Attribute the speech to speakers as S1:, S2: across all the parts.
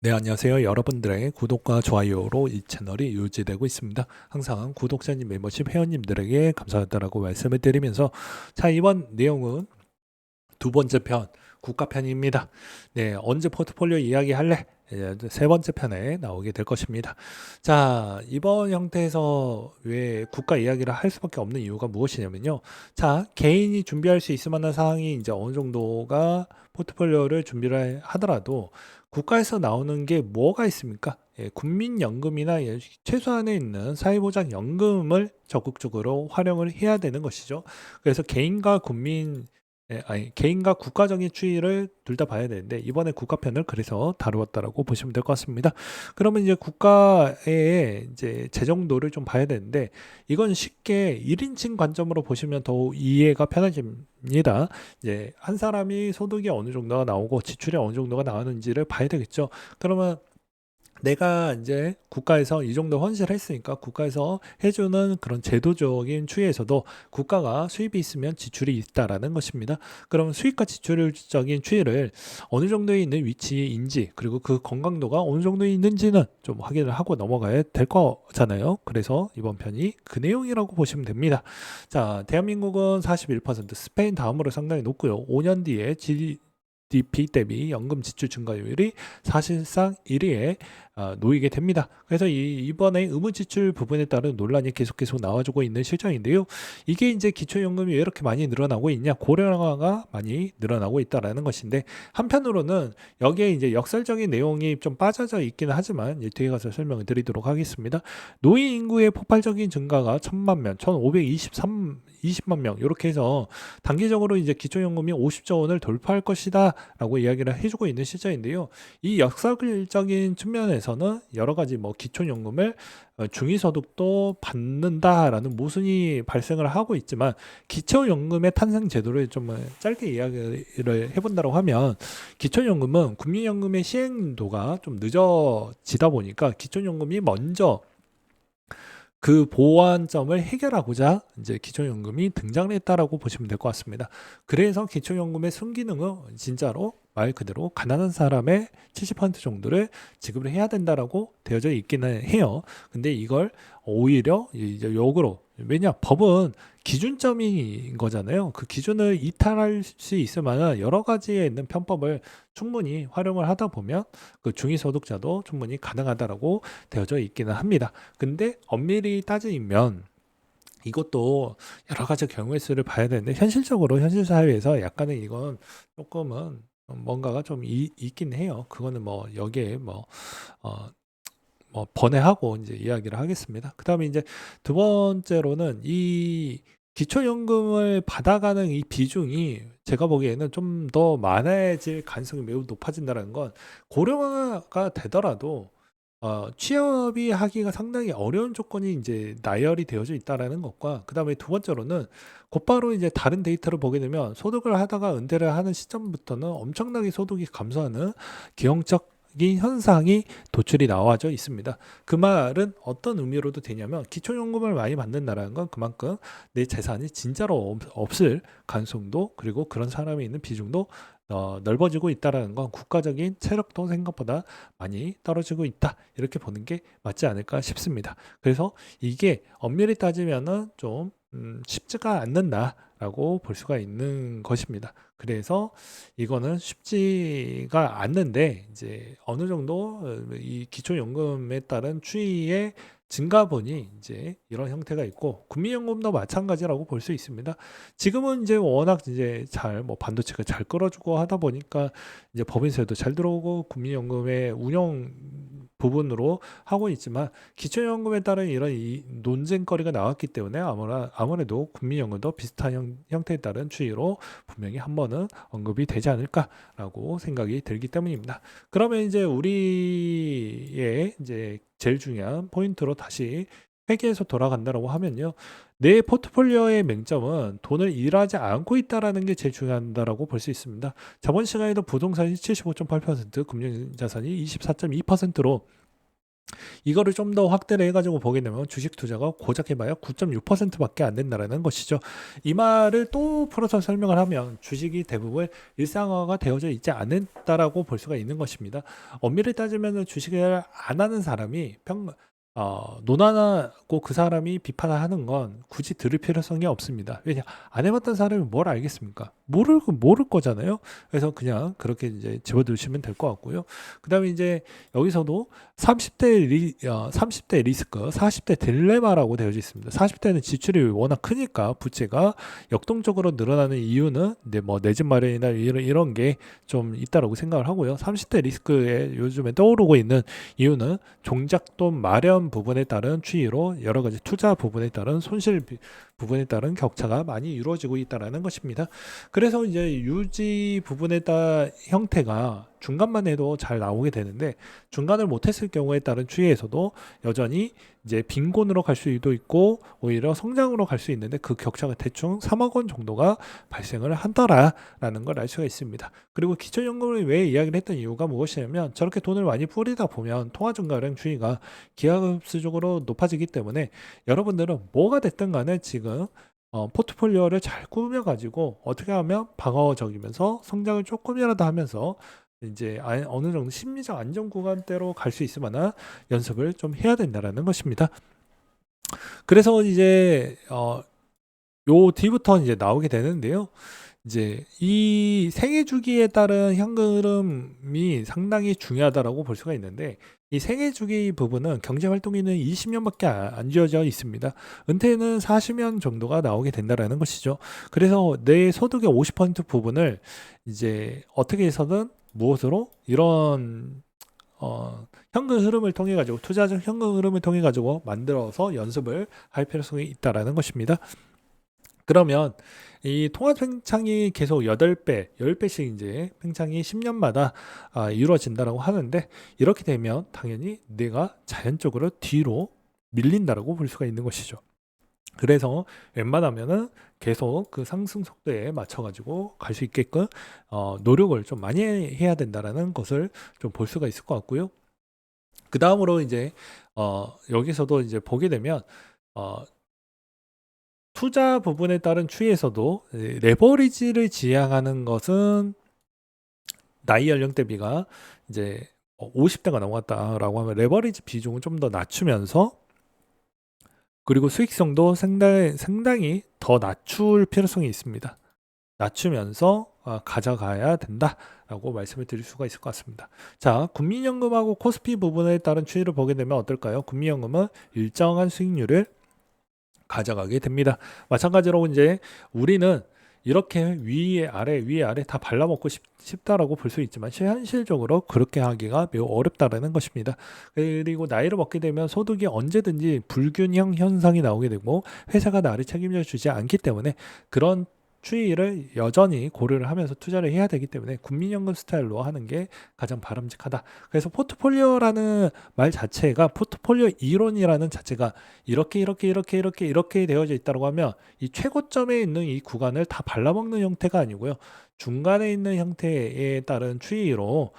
S1: 네, 안녕하세요. 여러분들의 구독과 좋아요로 이 채널이 유지되고 있습니다. 항상 구독자님, 멤버십 회원님들에게 감사하다라고 말씀을 드리면서 자, 이번 내용은 두 번째 편, 국가편입니다. 네, 언제 포트폴리오 이야기할래? 세 번째 편에 나오게 될 것입니다. 자, 이번 형태에서 왜 국가 이야기를 할 수밖에 없는 이유가 무엇이냐면요. 자, 개인이 준비할 수 있을 만한 사항이 이제 어느 정도가 포트폴리오를 준비를 하더라도 국가에서 나오는 게 뭐가 있습니까? 국민연금이나 최소한에 있는 사회보장연금을 적극적으로 활용을 해야 되는 것이죠. 그래서 개인과 국민 개인과 국가적인 추이를 둘 다 봐야 되는데 이번에 국가편을 그래서 다루었다라고 보시면 될 것 같습니다. 그러면 이제 국가의 이제 재정도를 좀 봐야 되는데 이건 쉽게 1인칭 관점으로 보시면 더 이해가 편해집니다. 이제 한 사람이 소득이 어느 정도가 나오고 지출이 어느 정도가 나오는지를 봐야 되겠죠. 그러면 내가 이제 국가에서 이 정도 헌신했으니까 국가에서 해주는 그런 제도적인 추이에서도 국가가 수입이 있으면 지출이 있다라는 것입니다. 그럼 수입과 지출적인 추이를 어느 정도에 있는 위치인지 그리고 그 건강도가 어느 정도에 있는지는 좀 확인을 하고 넘어가야 될 거잖아요. 그래서 이번 편이 그 내용이라고 보시면 됩니다. 자, 대한민국은 41%, 스페인 다음으로 상당히 높고요. 5년 뒤에 GDP 대비 연금 지출 증가율이 사실상 1위에 놓이게 됩니다. 그래서 이번에 의무 지출 부분에 따른 논란이 계속 나와주고 있는 실정인데요. 이게 이제 기초연금이 왜 이렇게 많이 늘어나고 있냐? 고령화가 많이 늘어나고 있다라는 것인데 한편으로는 여기에 이제 역설적인 내용이 좀 빠져져 있기는 하지만 뒤에 가서 설명을 드리도록 하겠습니다. 노인 인구의 폭발적인 증가가 1,000만 명, 20만 명 이렇게 해서 단기적으로 이제 기초연금이 50조 원을 돌파할 것이다라고 이야기를 해주고 있는 시점인데요. 이 역사적인 측면에서는 여러 가지 뭐 기초연금을 중위소득도 받는다라는 모순이 발생을 하고 있지만 기초연금의 탄생 제도를 좀 짧게 이야기를 해본다고 하면 기초연금은 국민연금의 시행도가 좀 늦어지다 보니까 기초연금이 먼저 그 보완점을 해결하고자 이제 기초연금이 등장을 했다라고 보시면 될 것 같습니다. 그래서 기초연금의 순기능은 진짜로 말 그대로 가난한 사람의 70% 정도를 지급을 해야 된다라고 되어져 있기는 해요. 근데 이걸 오히려 이제 역으로 왜냐 법은 기준점인 거잖아요. 그 기준을 이탈할 수 있을 만한 여러 가지에 있는 편법을 충분히 활용을 하다 보면 그 중위소득자도 충분히 가능하다라고 되어져 있기는 합니다. 근데 엄밀히 따지면 이것도 여러 가지 경우의 수를 봐야 되는데 현실적으로 현실 사회에서 약간은 이건 조금은 뭔가가 좀 있긴 해요. 그거는 뭐 여기에 어, 뭐 번외하고 이제 이야기를 하겠습니다. 그다음에 이제 두 번째로는 이 기초연금을 받아가는 이 비중이 제가 보기에는 좀 더 많아질 가능성이 매우 높아진다는 건 고령화가 되더라도 취업이 하기가 상당히 어려운 조건이 이제 나열이 되어져 있다라는 것과 그다음에 두 번째로는 곧바로 이제 다른 데이터를 보게 되면 소득을 하다가 은퇴를 하는 시점부터는 엄청나게 소득이 감소하는 기형적 인 현상이 도출이 나와져 있습니다. 그 말은 어떤 의미로도 되냐면 기초연금을 많이 받는다는 건 그만큼 내 재산이 진짜로 없을 가능성도 그리고 그런 사람이 있는 비중도 넓어지고 있다라는 건 국가적인 체력도 생각보다 많이 떨어지고 있다 이렇게 보는 게 맞지 않을까 싶습니다. 그래서 이게 엄밀히 따지면은 좀 쉽지가 않는다라고 볼 수가 있는 것입니다. 그래서 이거는 쉽지가 않는데 이제 어느 정도 이 기초연금에 따른 추이의 증가분이 이제 이런 형태가 있고 국민연금도 마찬가지라고 볼 수 있습니다. 지금은 이제 워낙 이제 잘 뭐 반도체가 잘 끌어주고 하다 보니까 이제 법인세도 잘 들어오고 국민연금의 운영 부분으로 하고 있지만 기초연금에 따른 이런 논쟁거리가 나왔기 때문에 아무래도 국민연금도 비슷한 형태에 따른 추이로 분명히 한 번은 언급이 되지 않을까라고 생각이 들기 때문입니다. 그러면 이제 우리의 이제 제일 중요한 포인트로 다시 회계에서 돌아간다라고 하면요. 내 포트폴리오의 맹점은 돈을 일하지 않고 있다라는 게 제일 중요하다라고 볼 수 있습니다. 저번 시간에도 부동산이 75.8%, 금융자산이 24.2%로 이거를 좀 더 확대를 해가지고 보게 되면 주식 투자가 고작 해봐야 9.6%밖에 안 된다라는 것이죠. 이 말을 또 풀어서 설명을 하면 주식이 대부분 일상화가 되어져 있지 않았다라고 볼 수가 있는 것입니다. 엄밀히 따지면 주식을 안 하는 사람이 논하고 그 사람이 비판을 하는 건 굳이 들을 필요성이 없습니다. 왜냐, 안 해봤던 사람이 뭘 알겠습니까? 모를 거잖아요. 그래서 그냥 그렇게 이제 집어두시면 될 것 같고요. 그 다음에 이제 여기서도 30대 리스크, 40대 딜레마라고 되어져 있습니다. 40대는 지출이 워낙 크니까 부채가 역동적으로 늘어나는 이유는 이제 뭐 내 집 마련이나 이런 게 좀 있다라고 생각을 하고요. 30대 리스크에 요즘에 떠오르고 있는 이유는 종잣돈 마련 부분에 따른 추이로 여러 가지 투자 부분에 따른 손실 부분에 따른 격차가 많이 이루어지고 있다라는 것입니다. 그래서 이제 유지 부분에 따른 형태가 중간만 해도 잘 나오게 되는데 중간을 못했을 경우에 따른 추이에서도 여전히 이제 빈곤으로 갈 수도 있고 오히려 성장으로 갈 수 있는데 그 격차가 대충 3억 원 정도가 발생을 한다라는 걸 알 수가 있습니다. 그리고 기초연금을 왜 이야기를 했던 이유가 무엇이냐면 저렇게 돈을 많이 뿌리다 보면 통화증가령 추이가 기하급수적으로 높아지기 때문에 여러분들은 뭐가 됐든 간에 지금 포트폴리오를 잘 꾸며가지고 어떻게 하면 방어적이면서 성장을 조금이라도 하면서 이제 어느 정도 심리적 안정 구간대로 갈 수 있을 만한 연습을 좀 해야 된다라는 것입니다. 그래서 이제 요 뒤부터 이제 나오게 되는데요. 이제 이 생애 주기에 따른 현금 흐름이 상당히 중요하다라고 볼 수가 있는데 이 생애 주기 부분은 경제 활동에는 20년밖에 안 지어져 있습니다. 은퇴는 40년 정도가 나오게 된다라는 것이죠. 그래서 내 소득의 50% 부분을 이제 어떻게 해서든 무엇으로 이런 현금 흐름을 통해 가지고 투자적 현금 흐름을 통해 가지고 만들어서 연습을 할 필요성이 있다라는 것입니다. 그러면 이 통화 팽창이 계속 8배, 10배씩 이제 팽창이 10년마다 이루어진다라고 하는데 이렇게 되면 당연히 내가 자연적으로 뒤로 밀린다라고 볼 수가 있는 것이죠. 그래서 웬만하면은 계속 그 상승 속도에 맞춰 가지고 갈 수 있게끔 노력을 좀 많이 해야 된다라는 것을 좀 볼 수가 있을 것 같고요. 그 다음으로 이제 여기서도 이제 보게 되면 투자 부분에 따른 추이에서도 레버리지를 지향하는 것은 나이 연령 대비가 이제 50대가 넘어갔다라고 하면 레버리지 비중을 좀 더 낮추면서 그리고 수익성도 상당히 더 낮출 필요성이 있습니다. 낮추면서 가져가야 된다라고 말씀을 드릴 수가 있을 것 같습니다. 자, 국민연금하고 코스피 부분에 따른 추이를 보게 되면 어떨까요? 국민연금은 일정한 수익률을 가져가게 됩니다. 마찬가지로 이제 우리는 이렇게 위에 아래 다 발라먹고 싶다라고 볼 수 있지만 현실적으로 그렇게 하기가 매우 어렵다라는 것입니다. 그리고 나이를 먹게 되면 소득이 언제든지 불균형 현상이 나오게 되고 회사가 나를 책임져 주지 않기 때문에 그런 추이를 여전히 고려를 하면서 투자를 해야 되기 때문에 국민연금 스타일로 하는 게 가장 바람직하다. 그래서 포트폴리오라는 말 자체가 포트폴리오 이론이라는 자체가 이렇게 되어져 있다고 하면 이 최고점에 있는 이 구간을 다 발라먹는 형태가 아니고요. 중간에 있는 형태에 따른 추이로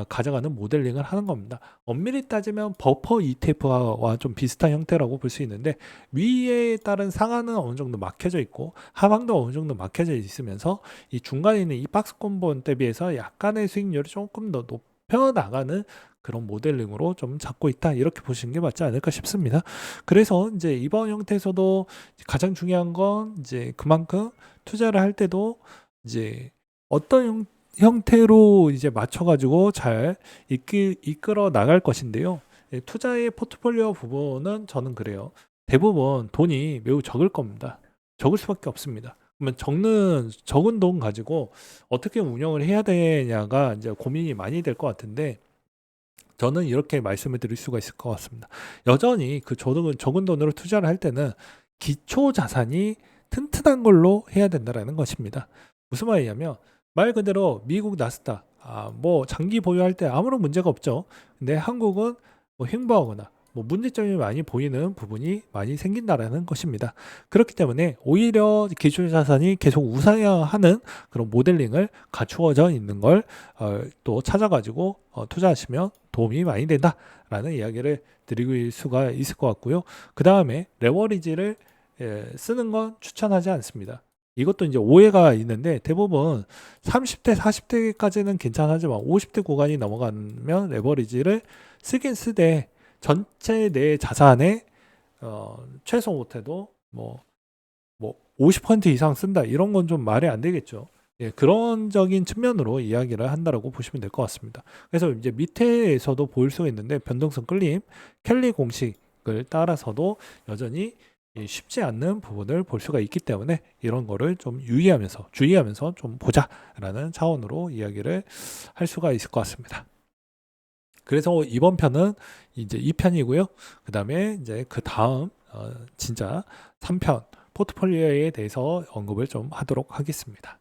S1: 가져가는 모델링을 하는 겁니다. 엄밀히 따지면 버퍼 ETF와 좀 비슷한 형태라고 볼 수 있는데 위에 따른 상한은 어느 정도 막혀져 있고 하방도 어느 정도 막혀져 있으면서 이 중간에 있는 이 박스권본 대비해서 약간의 수익률이 조금 더 높여 나가는 그런 모델링으로 좀 잡고 있다 이렇게 보시는 게 맞지 않을까 싶습니다. 그래서 이제 이번 형태에서도 가장 중요한 건 이제 그만큼 투자를 할 때도 이제 어떤 형태로 이제 맞춰가지고 잘 이끌어 나갈 것인데요. 투자의 포트폴리오 부분은 저는 그래요. 대부분 돈이 매우 적을 겁니다. 적을 수밖에 없습니다. 그러면 적은 돈 가지고 어떻게 운영을 해야 되냐가 이제 고민이 많이 될 것 같은데 저는 이렇게 말씀을 드릴 수가 있을 것 같습니다. 여전히 그 적은 돈으로 투자를 할 때는 기초 자산이 튼튼한 걸로 해야 된다라는 것입니다. 무슨 말이냐면 말 그대로 미국 나스닥 뭐 장기 보유할 때 아무런 문제가 없죠. 근데 한국은 뭐 횡보하거나 뭐 문제점이 많이 보이는 부분이 많이 생긴다라는 것입니다. 그렇기 때문에 오히려 기술 자산이 계속 우상향하는 그런 모델링을 갖추어져 있는 걸 또 찾아가지고 투자하시면 도움이 많이 된다라는 이야기를 드릴 수가 있을 것 같고요. 그 다음에 레버리지를 쓰는 건 추천하지 않습니다. 이것도 이제 오해가 있는데 대부분 30대, 40대까지는 괜찮하지만 50대 구간이 넘어가면 레버리지를 쓰긴 쓰되 전체 내 자산의 최소 못해도 뭐 50% 이상 쓴다 이런 건 좀 말이 안 되겠죠. 예, 그런적인 측면으로 이야기를 한다라고 보시면 될 것 같습니다. 그래서 이제 밑에서도 보일 수가 있는데 변동성 끌림 켈리 공식을 따라서도 여전히 쉽지 않는 부분을 볼 수가 있기 때문에 이런 거를 좀 주의하면서 좀 보자라는 차원으로 이야기를 할 수가 있을 것 같습니다. 그래서 이번 편은 이제 2편이고요. 그 다음에 이제 그 다음 진짜 3편 포트폴리오에 대해서 언급을 좀 하도록 하겠습니다.